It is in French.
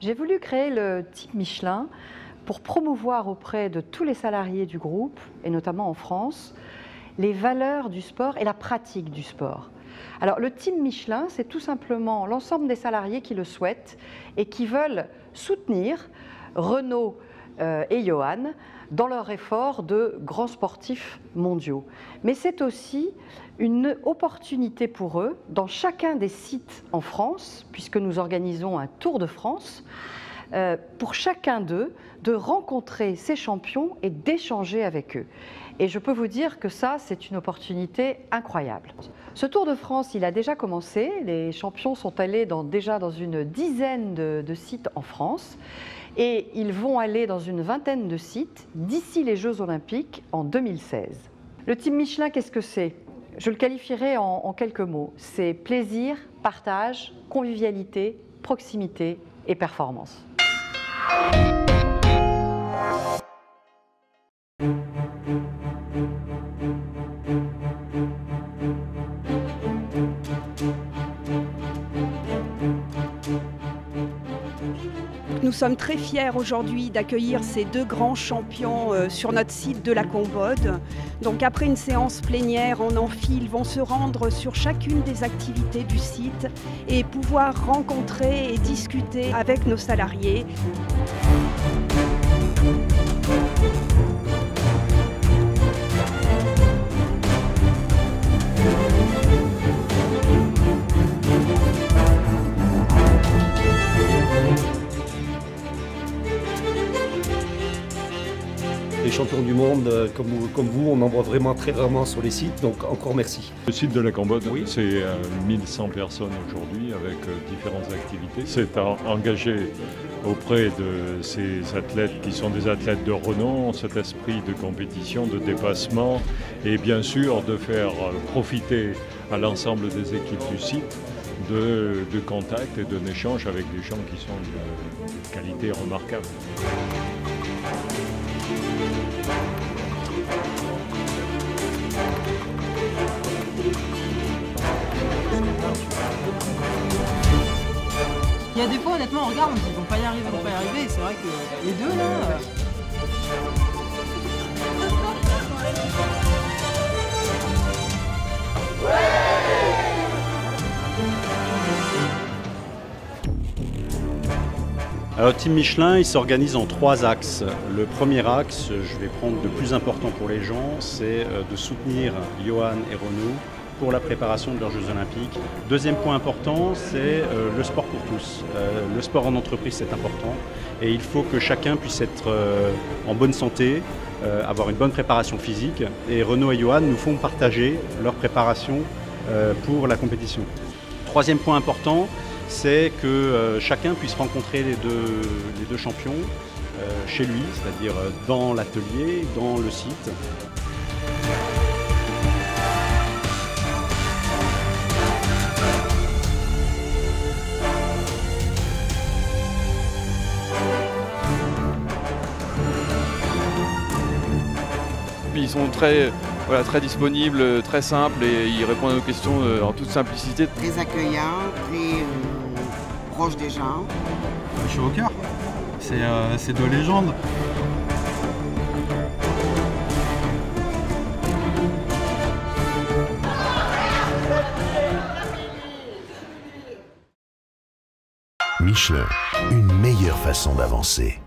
J'ai voulu créer le type Michelin pour promouvoir auprès de tous les salariés du groupe, et notamment en France, les valeurs du sport et la pratique du sport. Alors le team Michelin, c'est tout simplement l'ensemble des salariés qui le souhaitent et qui veulent soutenir Renaud et Johan dans leur effort de grands sportifs mondiaux. Mais c'est aussi une opportunité pour eux, dans chacun des sites en France, puisque nous organisons un Tour de France, pour chacun d'eux, de rencontrer ces champions et d'échanger avec eux. Et je peux vous dire que ça, c'est une opportunité incroyable. Ce Tour de France, il a déjà commencé. Les champions sont allés déjà dans une dizaine de sites en France. Et ils vont aller dans une vingtaine de sites d'ici les Jeux Olympiques en 2016. Le team Michelin, qu'est-ce que c'est? Je le qualifierais en quelques mots. C'est plaisir, partage, convivialité, proximité et performance. Nous sommes très fiers aujourd'hui d'accueillir ces deux grands champions sur notre site de la Combode. Donc après une séance plénière en amphi, ils vont se rendre sur chacune des activités du site et pouvoir rencontrer et discuter avec nos salariés. Les champions du monde comme vous, on en voit vraiment très rarement sur les sites, donc encore merci. Le site de la Combode, oui. C'est 1100 personnes aujourd'hui avec différentes activités. C'est engagé auprès de ces athlètes qui sont des athlètes de renom, cet esprit de compétition, de dépassement et bien sûr de faire profiter à l'ensemble des équipes du site de contacts et d'un échange avec des gens qui sont de qualité remarquable. Il y a des fois, honnêtement, on regarde, on se dit, ils vont pas y arriver, et c'est vrai que les deux, là... Alors, Team Michelin, il s'organise en 3 axes. Le premier axe, je vais prendre le plus important pour les gens, c'est de soutenir Johan et Renaud pour la préparation de leurs Jeux Olympiques. Deuxième point important, c'est le sport pour tous. Le sport en entreprise, c'est important et il faut que chacun puisse être en bonne santé, avoir une bonne préparation physique. Et Renaud et Johan nous font partager leur préparation pour la compétition. Troisième point important, c'est que chacun puisse rencontrer les deux champions chez lui, c'est-à-dire dans l'atelier, dans le site. Ils sont très disponibles, très simples et ils répondent à nos questions en toute simplicité. Très accueillants, très proches des gens. Je suis au cœur, c'est deux légendes. Michelin, une meilleure façon d'avancer.